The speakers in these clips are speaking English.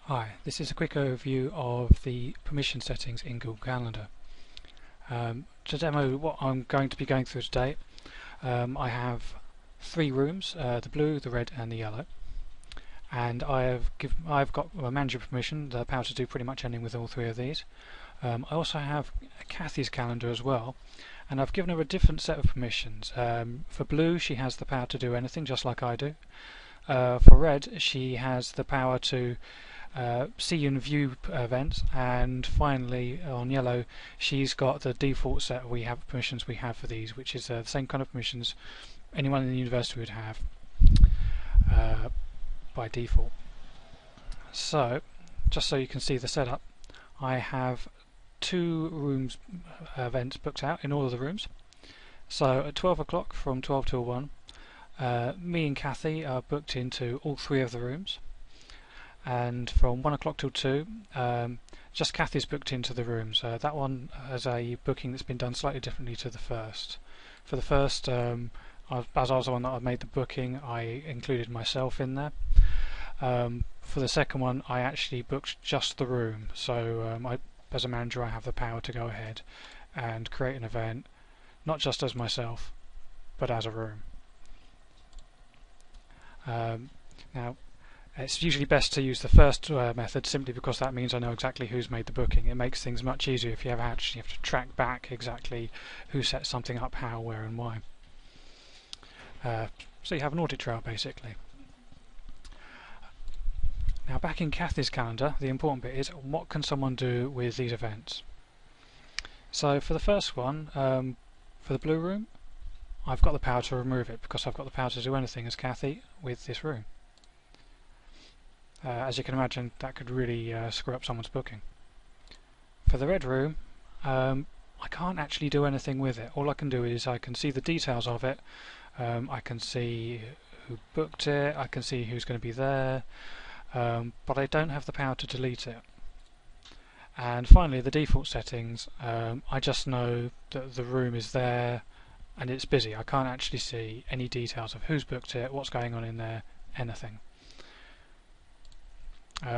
Hi, this is a quick overview of the permission settings in Google Calendar. To demo what I'm going to be going through today, I have three rooms, the blue, the red and the yellow, and I've got a manager permission, the power to do pretty much anything with all three of these. I also have Kathy's calendar as well, and I've given her a different set of permissions. For blue, she has the power to do anything just like I do. For red, she has the power to see and view events, and finally on yellow she's got the default set permissions we have for these, which is the same kind of permissions anyone in the university would have by default. So just so you can see the setup, I have two rooms events booked out in all of the rooms. So at 12 o'clock from 12 till 1, me and Kathy are booked into all three of the rooms. And from 1 o'clock till 2, just Kathy's booked into the rooms. That one has a booking that's been done slightly differently to the first. For the first, as I was the one that I made the booking, I included myself in there. For the second one, I actually booked just the room, so as a manager I have the power to go ahead and create an event, not just as myself, but as a room. Now, it's usually best to use the first method, simply because that means I know exactly who's made the booking. It makes things much easier if you ever actually have to track back exactly who set something up, how, where and why. So you have an audit trail basically. Now back in Kathy's calendar, the important bit is what can someone do with these events. So for the first one, for the blue room, I've got the power to remove it because I've got the power to do anything as Kathy with this room. As you can imagine, that could really screw up someone's booking. For the red room, I can't actually do anything with it. All I can do is I can see the details of it, I can see who booked it, I can see who's going to be there, but I don't have the power to delete it. And finally, the default settings, I just know that the room is there and it's busy. I can't actually see any details of who's booked it, what's going on in there, anything.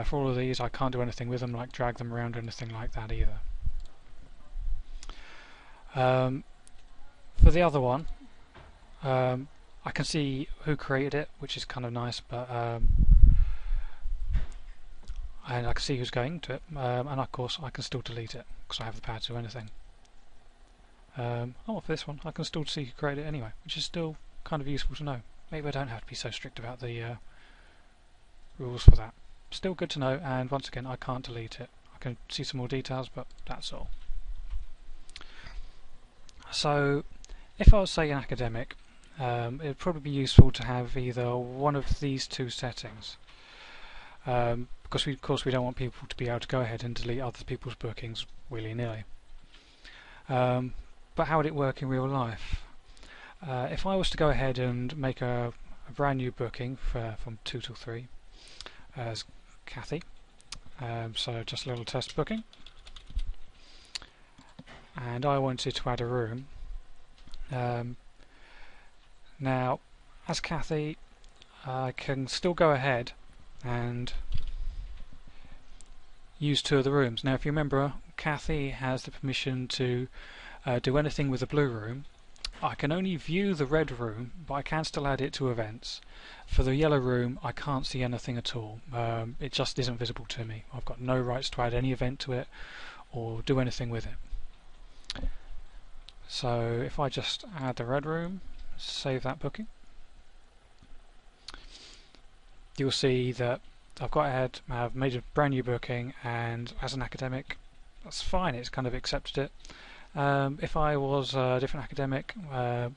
For all of these, I can't do anything with them, like drag them around or anything like that either. For the other one, I can see who created it, which is kind of nice, but and I can see who's going to it, and of course I can still delete it because I have the power to do anything. For this one, I can still see who created it anyway, which is still kind of useful to know. Maybe I don't have to be so strict about the rules for that. Still good to know, and once again I can't delete it. I can see some more details, but that's all. So if I was, say, an academic, it would probably be useful to have either one of these two settings, because of course we don't want people to be able to go ahead and delete other people's bookings willy-nilly. But how would it work in real life? If I was to go ahead and make a brand new booking from 2 till 3 as Kathy, so just a little test booking, and I wanted to add a room. Now as Kathy, I can still go ahead and use two of the rooms. Now if you remember, Kathy has the permission to do anything with the blue room. I can only view the red room, but I can still add it to events. For the yellow room, I can't see anything at all. It just isn't visible to me. I've got no rights to add any event to it or do anything with it. So if I just add the red room, save that booking, you'll see that I've made a brand new booking, and as an academic, that's fine. It's kind of accepted it. If I was a different academic, I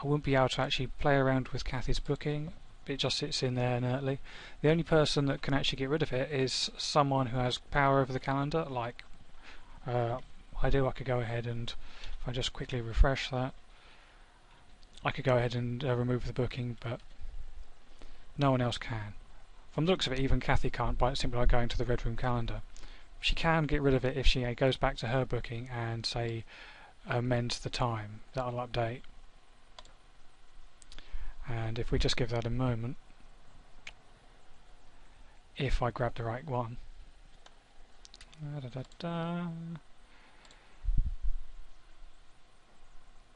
wouldn't be able to actually play around with Kathy's booking. It just sits in there inertly. The only person that can actually get rid of it is someone who has power over the calendar, like I do. I could go ahead and, if I just quickly refresh that, I could go ahead and remove the booking, but no one else can. From the looks of it, even Kathy can't, simply by going to the red room calendar. She can get rid of it if she goes back to her booking and, say, amends the time. That'll update. And if we just give that a moment, if I grab the right one.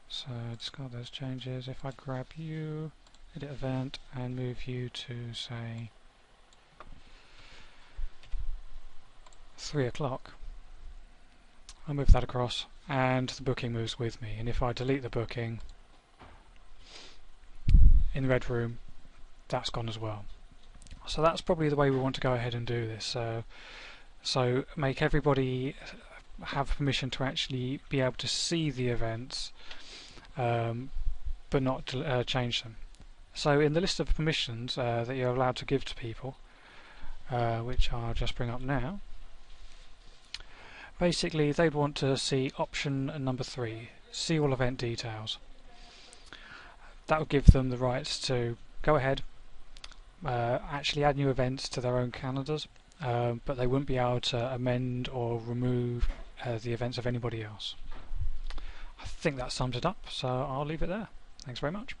So discard those changes. If I grab you, edit event, and move you to, say, 3 o'clock, I'll move that across, and the booking moves with me. And if I delete the booking in the red room, that's gone as well. So that's probably the way we want to go ahead and do this. So make everybody have permission to actually be able to see the events, but not to change them. So in the list of permissions that you're allowed to give to people, which I'll just bring up now, basically they'd want to see option number 3, see all event details. That would give them the rights to go ahead, actually add new events to their own calendars, but they wouldn't be able to amend or remove the events of anybody else. I think that sums it up, so I'll leave it there. Thanks very much.